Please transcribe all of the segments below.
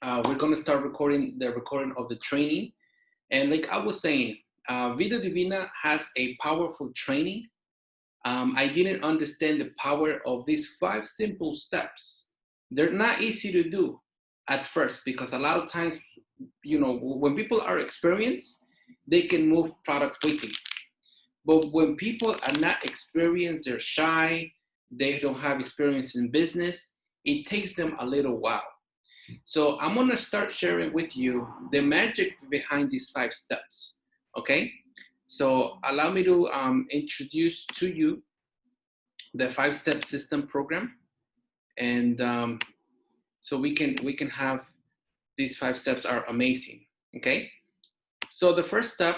we're going to start recording the recording of the training. And like I was saying, Vida Divina has a powerful training. I didn't understand the power of these 5 simple steps. They're not easy to do at first because a lot of times, when people are experienced, they can move product quickly. But when people are not experienced, they're shy, they don't have experience in business, it takes them a little while. So I'm gonna start sharing with you the magic behind these 5 steps. Okay. So allow me to introduce to you the 5 step system program, and so we can have these 5 steps are amazing. Okay. So the first step,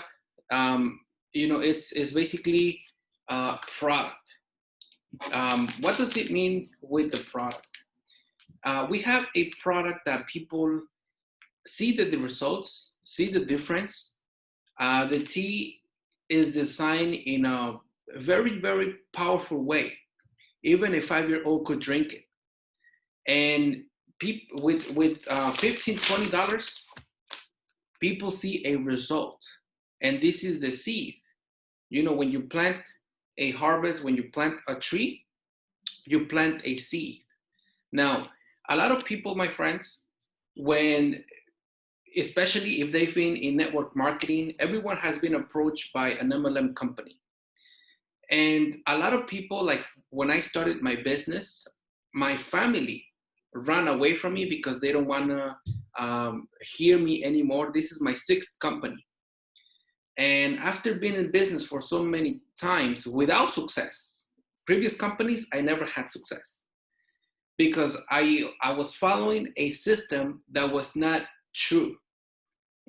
is basically product. What does it mean with the product? We have a product that people see the results, see the difference. The tea is designed in a very, very powerful way. Even a 5-year-old could drink it. And people with $15, $20, people see a result. And this is the seed. When you plant a harvest, when you plant a tree, you plant a seed. Now, a lot of people, my friends, when especially if they've been in network marketing, everyone has been approached by an MLM company. And a lot of people, like when I started my business, my family ran away from me because they don't want to hear me anymore. This is my 6th company. And after being in business for so many times without success, previous companies, I never had success because I was following a system that was not true.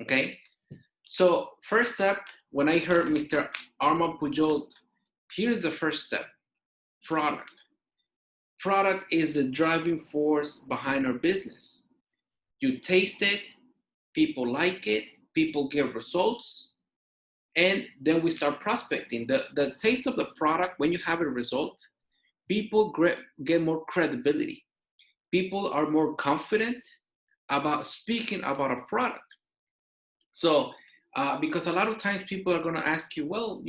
Okay. So first step, when I heard Mr. Armand Pujol, here's the first step: product. Product is the driving force behind our business. You taste it, people like it, people get results, and then we start prospecting. The taste of the product, when you have a result, people get more credibility. People are more confident about speaking about a product. So, because a lot of times people are going to ask you, well,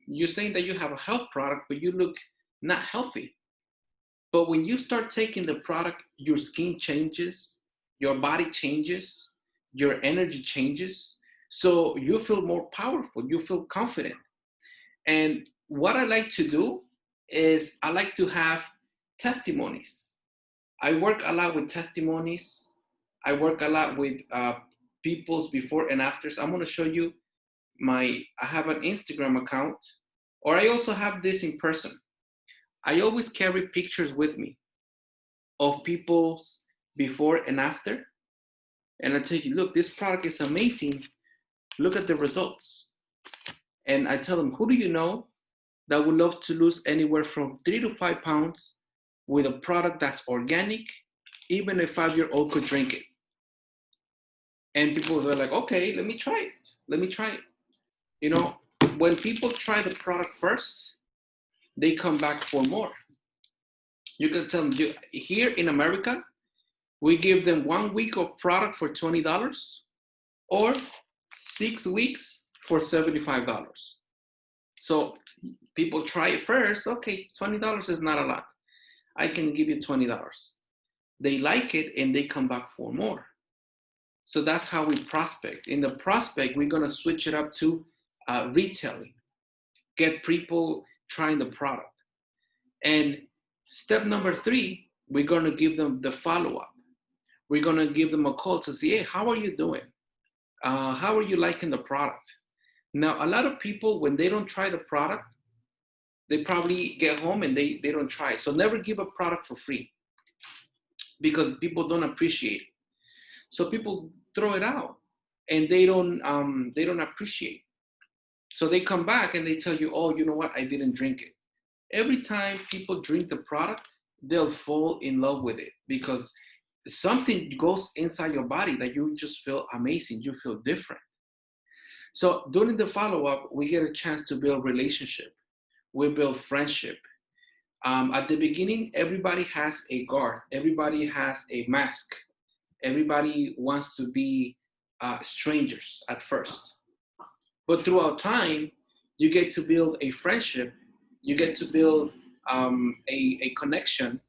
you're saying that you have a health product, but you look not healthy. But when you start taking the product, your skin changes, your body changes, your energy changes. So you feel more powerful, you feel confident. And what I like to do is I like to have testimonies. I work a lot with testimonies. I work a lot with people's before and afters. I'm going to show you I have an Instagram account, or I also have this in person. I always carry pictures with me of people's before and after. And I tell you, look, this product is amazing. Look at the results. And I tell them, who do you know that would love to lose anywhere from 3 to 5 pounds with a product that's organic? Even a 5-year-old could drink it. And people are like, okay, let me try it. Let me try it. When people try the product first, they come back for more. You can tell them, here in America, we give them 1 week of product for $20 or 6 weeks for $75. So people try it first. Okay, $20 is not a lot. I can give you $20. They like it and they come back for more. So that's how we prospect. In the prospect, we're going to switch it up to retailing, get people trying the product. And step number 3, we're going to give them the follow-up. We're going to give them a call to see, hey, how are you doing? How are you liking the product? Now, a lot of people, when they don't try the product, they probably get home and they don't try it. So never give a product for free because people don't appreciate it. So people throw it out and they don't appreciate. So they come back and they tell you, oh, you know what? I didn't drink it. Every time people drink the product, they'll fall in love with it because something goes inside your body that you just feel amazing. You feel different. So during the follow-up, we get a chance to build relationship. We build friendship. At the beginning, everybody has a guard. Everybody has a mask. Everybody wants to be strangers at first. But throughout time, you get to build a friendship, you get to build a connection,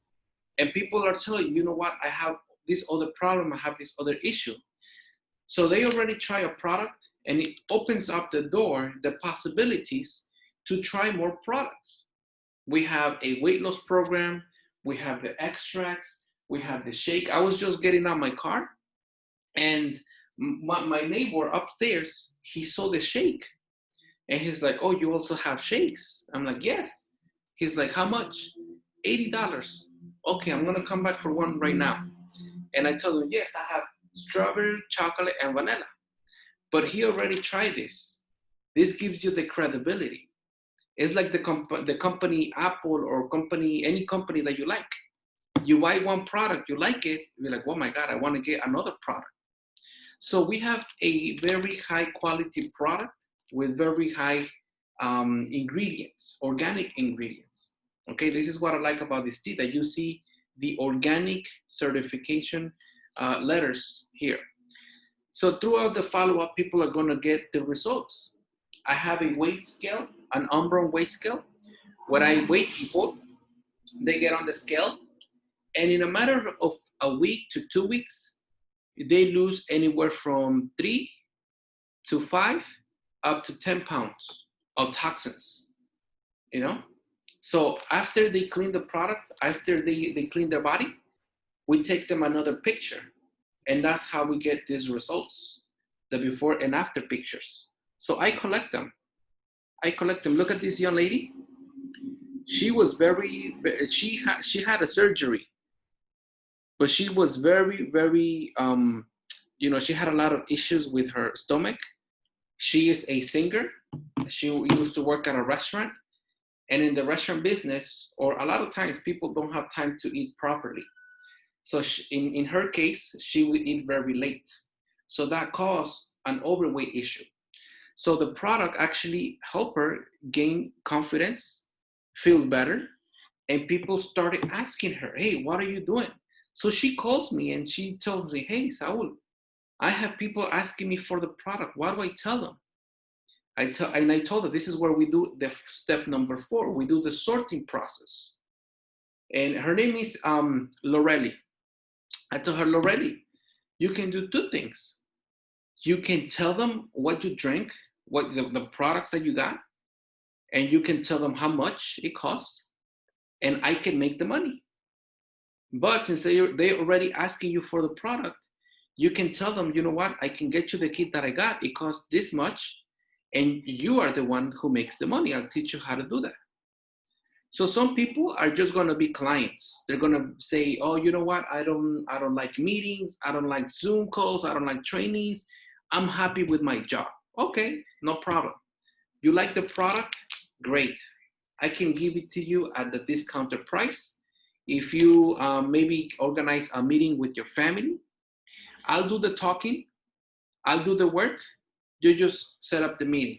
and people are telling you, you know what, I have this other problem, I have this other issue. So they already try a product, and it opens up the door, the possibilities to try more products. We have a weight loss program, we have the extracts, we have the shake. I was just getting out my car, and my neighbor upstairs, he saw the shake, and he's like, oh, you also have shakes? I'm like, yes. He's like, how much? $80. Okay, I'm gonna come back for one right now. And I told him, yes, I have strawberry, chocolate, and vanilla. But he already tried this. This gives you the credibility. It's like the company Apple, or company, any company that you like. You buy one product, you like it, you're like, oh my God, I want to get another product. So we have a very high quality product with very high ingredients, organic ingredients. Okay, this is what I like about this tea, that you see the organic certification letters here. So throughout the follow-up, people are going to get the results. I have a weight scale, an Umbro weight scale, where I weigh people, they get on the scale, and in a matter of a week to 2 weeks, they lose anywhere from 3 to 5 up to 10 pounds of toxins, you know? So after they clean the product, after they clean their body, we take them another picture. And that's how we get these results, the before and after pictures. So I collect them. Look at this young lady. She was she had a surgery, but she was very, she had a lot of issues with her stomach. She is a singer. She used to work at a restaurant. And in the restaurant business, or a lot of times, people don't have time to eat properly. So in her case, she would eat very late. So that caused an overweight issue. So the product actually helped her gain confidence, feel better, and people started asking her, hey, what are you doing? So she calls me and she tells me, hey, Saul, I have people asking me for the product. What do I tell them? I told her, this is where we do the step number 4. We do the sorting process. And her name is Lorelli. I told her, Lorelli, you can do 2 things. You can tell them what you drink, what the products that you got, and you can tell them how much it costs, and I can make the money. But since they're already asking you for the product, you can tell them, you know what, I can get you the kit that I got. It costs this much, and you are the one who makes the money. I'll teach you how to do that. So some people are just going to be clients. They're going to say, oh, you know what, I don't like meetings, I don't like Zoom calls, I don't like trainings. I'm happy with my job. Okay, no problem. You like the product? Great. I can give it to you at the discounted price. If you maybe organize a meeting with your family, I'll do the talking, I'll do the work, you just set up the meeting.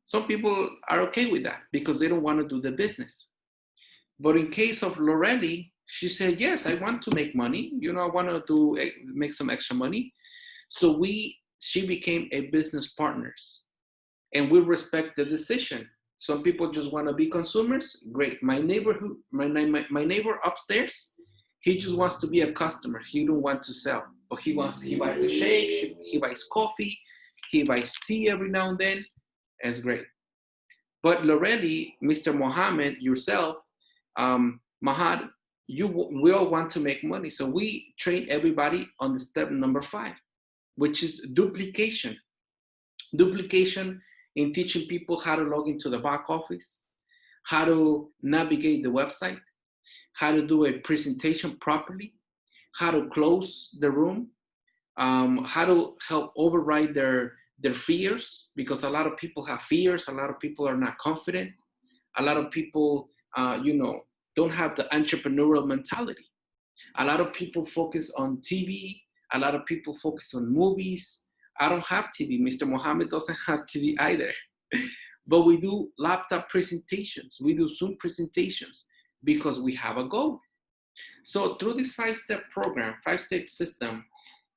Some people are okay with that because they don't want to do the business. But in case of Lorelli, she said, yes, I want to make money. I want to make some extra money. So she became a business partners, and we respect the decision. Some people just want to be consumers. Great. My neighbor upstairs, he just wants to be a customer. He don't want to sell, but he buys a shake, he buys coffee, he buys tea every now and then. That's great. But Lorelli, Mr. Mohammed, yourself, Mahad, we all want to make money. So we train everybody on the step number 5, which is duplication. Duplication in teaching people how to log into the back office, how to navigate the website, how to do a presentation properly, how to close the room, how to help override their fears, because a lot of people have fears. A lot of people are not confident. A lot of people, don't have the entrepreneurial mentality. A lot of people focus on TV. A lot of people focus on movies. I don't have TV. Mr. Mohammed doesn't have TV either. But we do laptop presentations. We do Zoom presentations because we have a goal. So through this five-step program, five-step system,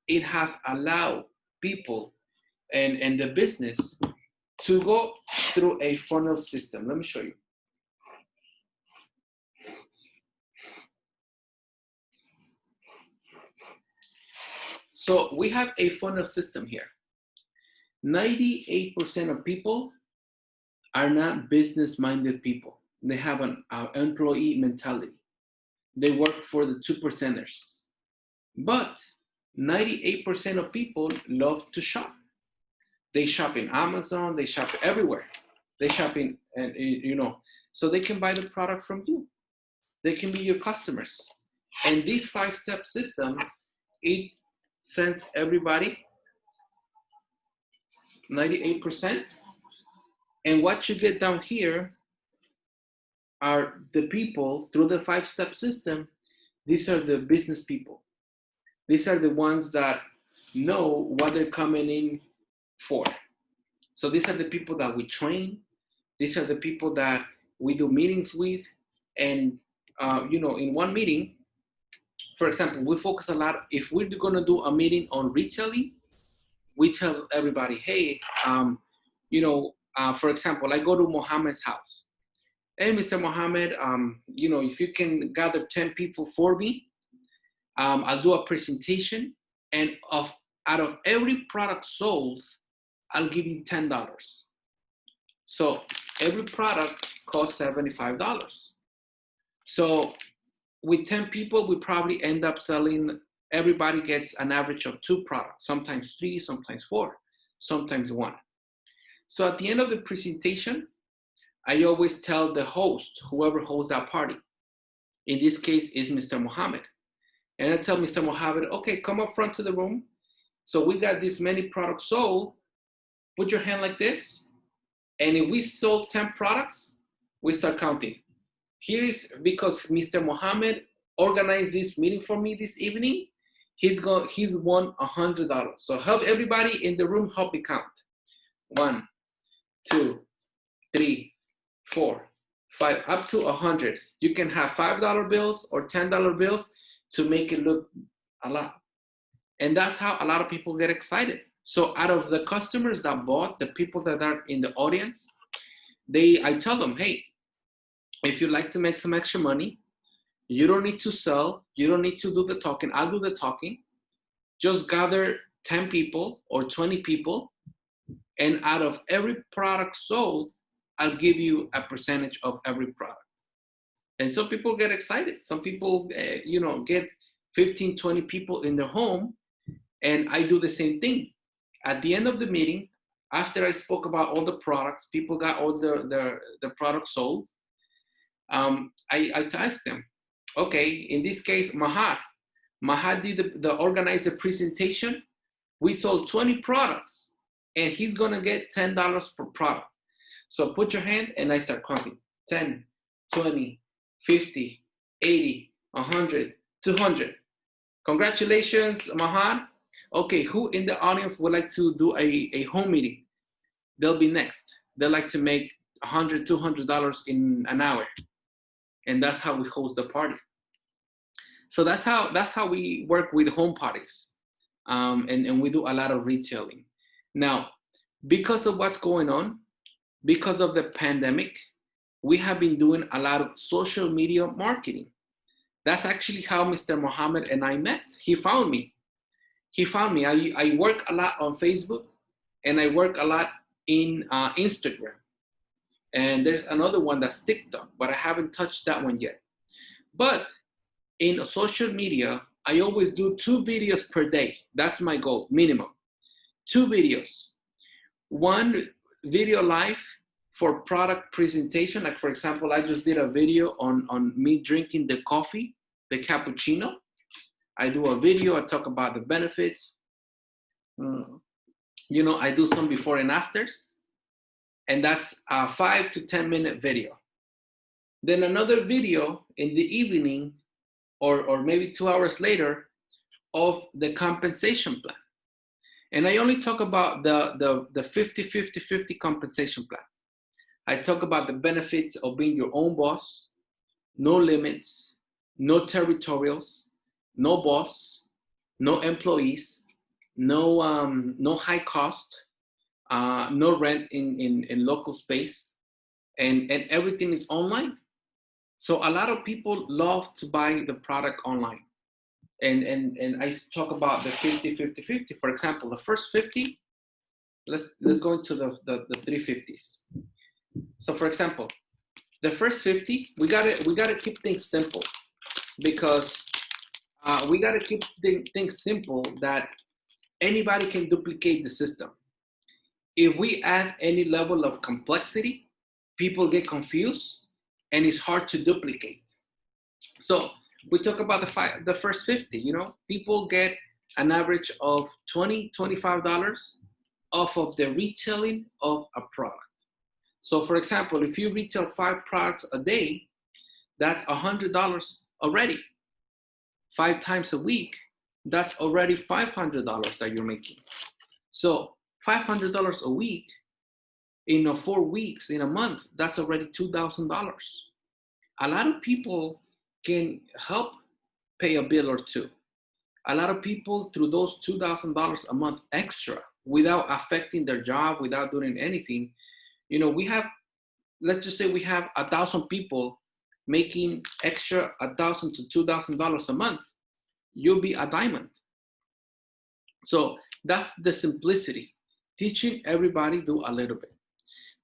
it has allowed people and the business to go through a funnel system. Let me show you. So we have a funnel system here. 98% of people are not business-minded people. They have an employee mentality. They work for the 2%ers. But 98% of people love to shop. They shop in Amazon, they shop everywhere. They shop in, and you know, so they can buy the product from you. They can be your customers. And this five-step system, it sends everybody 98%. And what you get down here are the people through the five-step system. These are the business people. These are the ones that know what they're coming in for. So these are the people that we train. These are the people that we do meetings with. And, you know, in one meeting, for example, we focus a lot. If we're going to do a meeting on retailing, we tell everybody, hey, you know, for example, I go to Mohammed's house. Hey, Mr. Mohammed, you know, if you can gather 10 people for me, I'll do a presentation, and out of every product sold, I'll give you $10. So every product costs $75. So with 10 people, we probably end up selling, everybody gets an average of 2 products, sometimes 3, sometimes 4, sometimes 1. So at the end of the presentation, I always tell the host, whoever holds that party, in this case is Mr. Mohammed. And I tell Mr. Mohammed, okay, come up front to the room. So we got this many products sold. Put your hand like this. And if we sold 10 products, we start counting. Here is because Mr. Mohammed organized this meeting for me this evening. He's won $100. So help everybody in the room help me count. 1, 2, 3, 4, 5, up to 100. You can have $5 bills or $10 bills to make it look a lot. And that's how a lot of people get excited. So out of the customers that bought, the people that are in the audience, I tell them, hey, if you like to make some extra money, you don't need to sell, you don't need to do the talking, I'll do the talking. Just gather 10 people or 20 people, and out of every product sold, I'll give you a percentage of every product. And some people get excited. Some people, you know, get 15, 20 people in their home, and I do the same thing. At the end of the meeting, after I spoke about all the products, people got all the products sold. I asked them, okay, in this case, Mahat did organize the presentation. We sold 20 products, and he's gonna get $10 per product. So put your hand, and I start counting. 10, 20, 50, 80, 100, 200. Congratulations, Mahat. Okay, who in the audience would like to do a home meeting? They'll be next. They like to make $100, $200 in an hour. And that's how we host the party. So that's how we work with home parties. And we do a lot of retailing. Now, because of what's going on, because of the pandemic, we have been doing a lot of social media marketing. That's actually how Mr. Mohammed and I met. He found me. I work a lot on Facebook, and I work a lot in Instagram. And there's another one that's TikTok, but I haven't touched that one yet. But in social media, I always do 2 videos per day. That's my goal, minimum. 2 videos. 1 video live for product presentation. Like, for example, I just did a video on me drinking the coffee, the cappuccino. I do a video, I talk about the benefits. You know, I do some before and afters. And that's a 5 to 10 minute video. Then another video in the evening, or maybe 2 hours later, of the compensation plan. And I only talk about the 50-50-50 compensation plan. I talk about the benefits of being your own boss, no limits, no territorials, no boss, no employees, no high cost, no rent in local space, and everything is online. So a lot of people love to buy the product online. And I talk about the 50-50-50. For example, the first 50, let's go into the 350s. So for example, the first 50, we gotta keep things simple, because we gotta keep things simple that anybody can duplicate the system. If we add any level of complexity, people get confused and it's hard to duplicate. So we talk about the first 50, people get an average of $20-$25 off of the retailing of a product. So for example, if you retail 5 products a day, that's $100 already. 5 times a week, that's already $500 that you're making. So $500 a week in 4 weeks, in a month, that's already $2,000. A lot of people can help pay a bill or two. A lot of people, through those $2,000 a month extra, without affecting their job, without doing anything, we have, let's just say we have 1,000 people making extra $1,000 to $2,000 a month, you'll be a diamond. So that's the simplicity, teaching everybody do a little bit.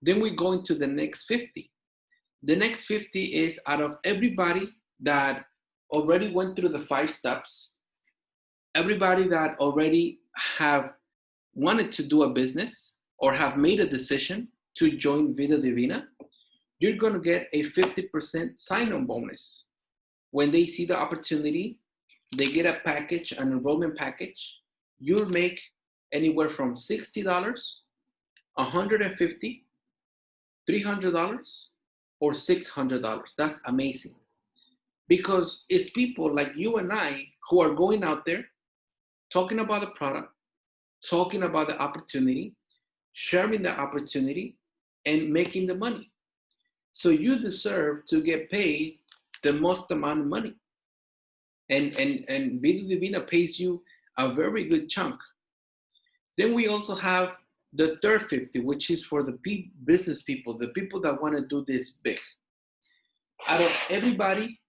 Then we go into the next 50. The next 50 is out of everybody that already went through the 5 steps, everybody that already have wanted to do a business or have made a decision to join Vida Divina, you're going to get a 50% sign-on bonus. When they see the opportunity, they get a package, an enrollment package. You'll make anywhere from $60, $150, $300, or $600. That's amazing. Because it's people like you and I who are going out there, talking about the product, talking about the opportunity, sharing the opportunity, and making the money. So you deserve to get paid the most amount of money. And Vida Divina pays you a very good chunk. Then we also have the third 50, which is for the business people, the people that want to do this big. Out of everybody,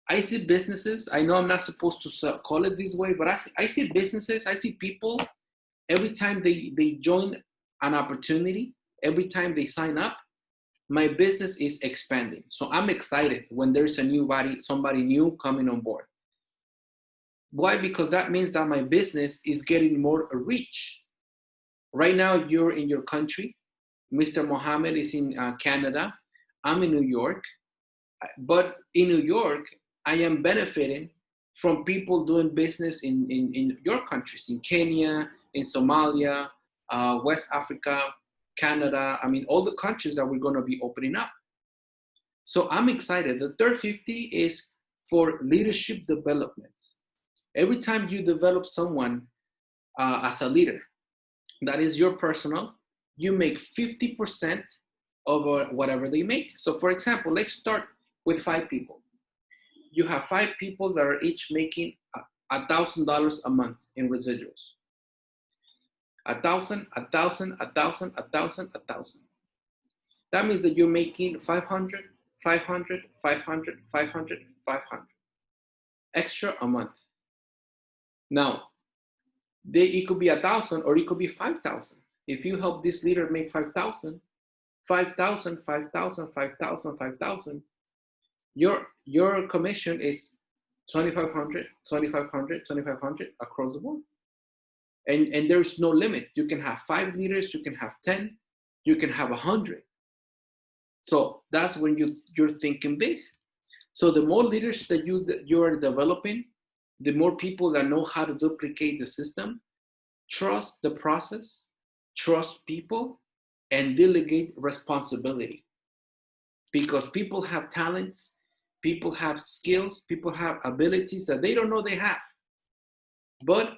I see businesses. I know I'm not supposed to call it this way, but I see businesses, I see people, every time they join an opportunity, every time they sign up, my business is expanding. So I'm excited when there's somebody new coming on board. Why? Because that means that my business is getting more reach. Right now, you're in your country. Mr. Mohammed is in Canada. I'm in New York. But in New York, I am benefiting from people doing business in your countries, in Kenya, in Somalia, West Africa, Canada. I mean, all the countries that we're going to be opening up. So I'm excited. The third 50 is for leadership developments. Every time you develop someone as a leader, that is your personal, you make 50% of whatever they make. So for example, let's start with 5 people. You have 5 people that are each making $1,000 a month in residuals. 1,000, 1,000, 1,000, 1,000, 1,000. That means that you're making 500, 500, 500, 500, 500 extra a month. Now, it could be 1,000 or it could be 5,000. If you help this leader make 5,000, 5,000, 5,000, 5,000, 5,000, your commission is 2,500, 2,500, 2,500 across the board. And there's no limit. You can have 5 leaders, you can have 10, you can have 100. So that's when you're thinking big. So the more leaders that you are developing, the more people that know how to duplicate the system, trust the process, trust people, and delegate responsibility. Because people have talents, people have skills, people have abilities that they don't know they have. But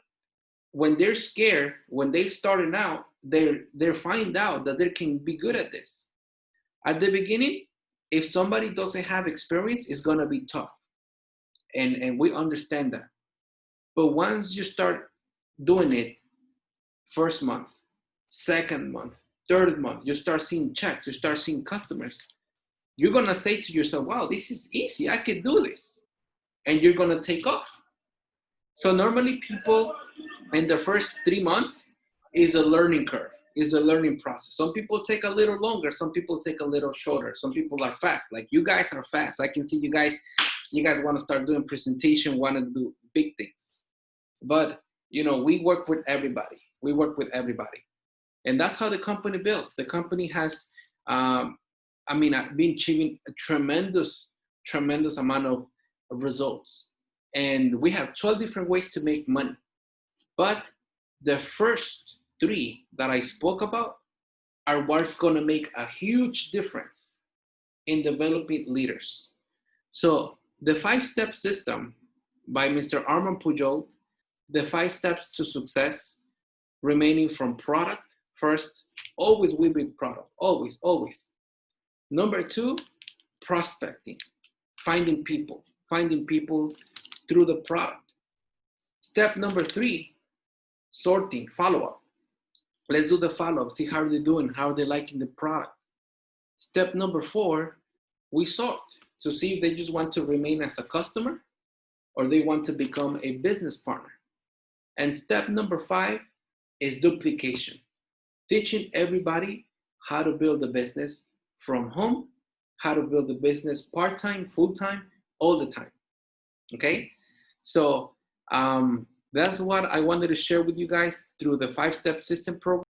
when they're scared, when they starting out, they find out that they can be good at this. At the beginning, if somebody doesn't have experience, it's gonna be tough. and we understand that. But once you start doing it, first month, second month, third month, you start seeing checks, you start seeing customers. You're gonna say to yourself, wow, this is easy, I can do this. And you're gonna take off. So normally people in the first 3 months is a learning curve, is a learning process. Some people take a little longer, some people take a little shorter, some people are fast. Like you guys are fast. I can see you guys want to start doing presentation, want to do big things. But we work with everybody. We work with everybody. And that's how the company builds. The company has, been achieving a tremendous amount of results. And we have 12 different ways to make money. But the first 3 that I spoke about are what's going to make a huge difference in developing leaders. So the 5-step system by Mr. Armand Pujol, the 5 steps to success, remaining from product. First, always we build product, always, always. Number 2, prospecting, finding people through the product. Step number 3, sorting, follow-up. Let's do the follow-up, see how they're doing, how they're liking the product. Step number 4, we sort to see if they just want to remain as a customer or they want to become a business partner. And step number 5 is duplication, teaching everybody how to build a business from home, how to build a business part-time, full-time, all the time. Okay, so that's what I wanted to share with you guys through the 5-step system program.